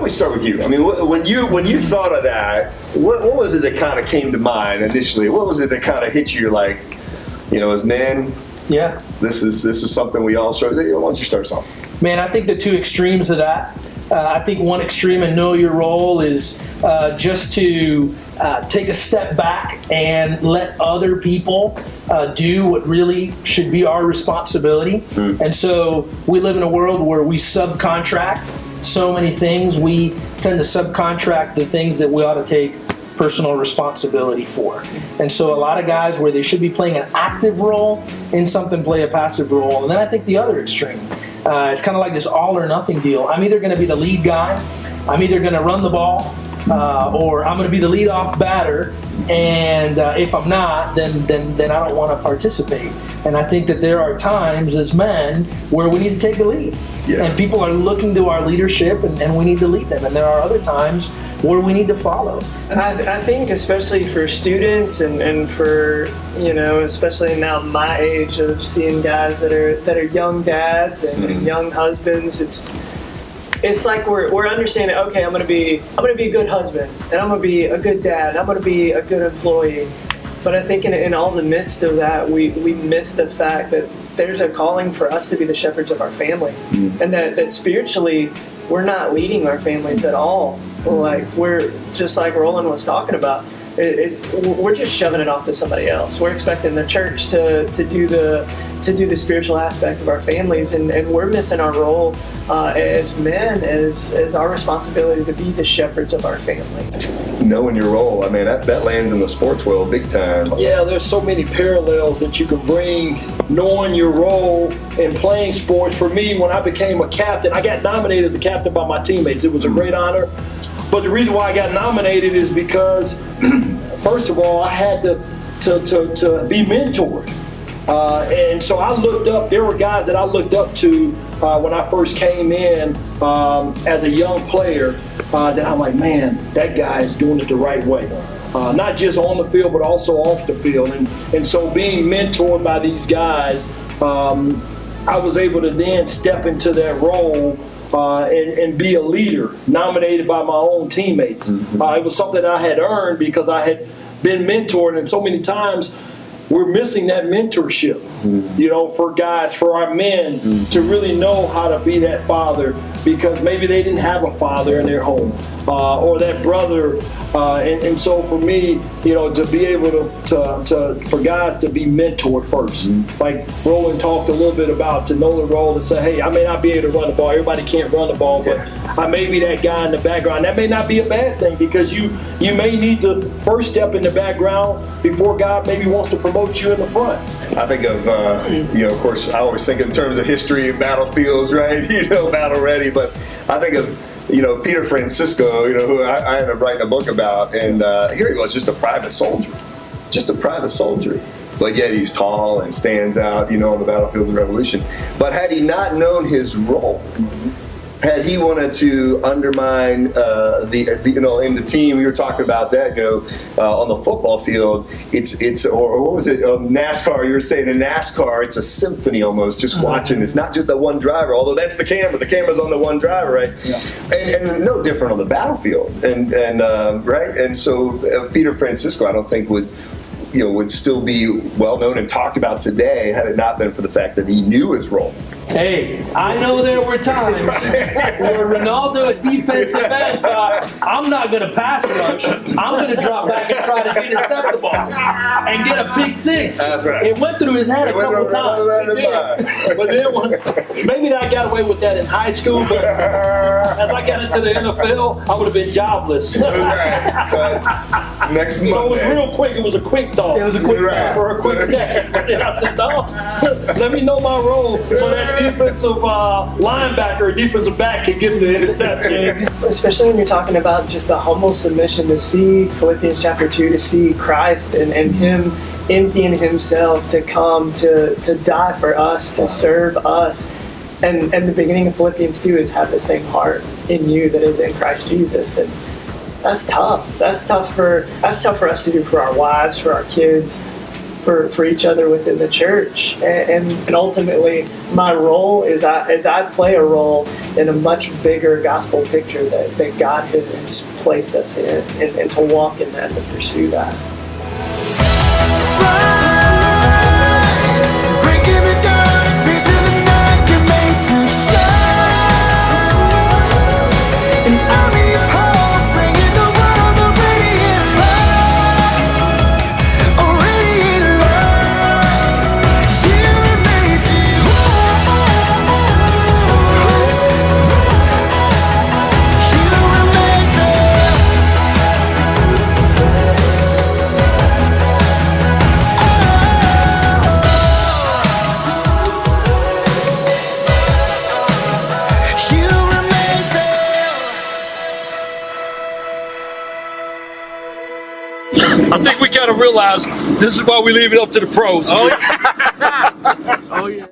don't we start with you? I mean, when you thought of that, what was it that kind of came to mind initially? What was it that kind of hit you? Like, as men, this is something we all start. Why don't you start us off? Man, I think the two extremes of that. I think one extreme in know your role is just to take a step back and let other people do what really should be our responsibility. And so we live in a world where we subcontract so many things. We tend to subcontract the things that we ought to take personal responsibility for. And so a lot of guys, where they should be playing an active role in something, play a passive role. And then I think the other extreme, it's kind of like this all or nothing deal. I'm either going to be the lead guy, I'm either going to run the ball, or I'm going to be the leadoff batter. And if I'm not, then I don't want to participate. And I think that there are times as men where we need to take the lead. Yeah. And people are looking to our leadership, and we need to lead them. And there are other times where we need to follow. I think especially for students and for, especially now my age of seeing guys that are young dads and young husbands, it's like we're understanding, okay, I'm gonna be a good husband, and I'm gonna be a good dad, and I'm gonna be a good employee. But I think in all the midst of that, we miss the fact that there's a calling for us to be the shepherds of our family, and that spiritually we're not leading our families at all. We're just like Roland was talking about. We're just shoving it off to somebody else. We're expecting the church to do the spiritual aspect of our families, and we're missing our role as men, as our responsibility to be the shepherds of our family. Knowing your role, I mean, that lands in the sports world big time. Yeah, there's so many parallels that you can bring knowing your role in playing sports. For me, when I became a captain, I got nominated as a captain by my teammates. It was a great honor. But the reason why I got nominated is because, first of all, I had to be mentored. And so I looked up, there were guys that I looked up to when I first came in as a young player that I'm like, man, that guy is doing it the right way. Not just on the field, but also off the field. And so being mentored by these guys, I was able to then step into that role and be a leader, nominated by my own teammates. It was something that I had earned because I had been mentored, and so many times we're missing that mentorship, for guys, for our men to really know how to be that father, because maybe they didn't have a father in their home or that brother. And so for me, to be able to for guys to be mentored first. Like Roland talked a little bit about, to know the role, to say, hey, I may not be able to run the ball. Everybody can't run the ball, but I may be that guy in the background. That may not be a bad thing, because you may need to first step in the background before God maybe wants to promote you in the front. I think of, of course, I always think in terms of history and battlefields, right? Battle ready. But I think of, Peter Francisco, who I ended up writing a book about, and here he was, just a private soldier. But yet he's tall and stands out, on the battlefields of revolution. But had he not known his role, had he wanted to undermine in the team, you were talking about that, on the football field, it's or what was it, NASCAR, you were saying in NASCAR, it's a symphony almost, just watching. It's not just the one driver, although that's the camera's on the one driver, right? Yeah. And no different on the battlefield, and right? And so Peter Francisco, I don't think would still be well known and talked about today had it not been for the fact that he knew his role. Hey, I know there were times where Renaldo, a defensive end, thought, I'm not going to pass rush. I'm going to drop back and try to intercept the ball and get a pick six. That's right. It went through his head a couple times. But then maybe I got away with that in high school, but as I got into the NFL, I would have been jobless. But next Monday. So it was real quick. It was a quick thought. It was a quick thought. For a quick second. And I said, no, let me know my role so that defensive linebacker, defensive back can get the interception. Especially when you're talking about just the humble submission, to see Philippians chapter 2, to see Christ and him emptying himself to come to die for us, to serve us. And the beginning of Philippians 2 is have the same heart in you that is in Christ Jesus. And that's tough. That's tough for us to do for our wives, for our kids. for each other within the church. And ultimately, my role is as I play a role in a much bigger gospel picture that God has placed us in, and to walk in that, to pursue that. Breaking the darkness in the night, you're made to shine. An army of hope, bringing the world a radiant light. A radiant light. You were made to You were made to You were made to I think we got to realize this is why we leave it up to the pros. Oh yeah.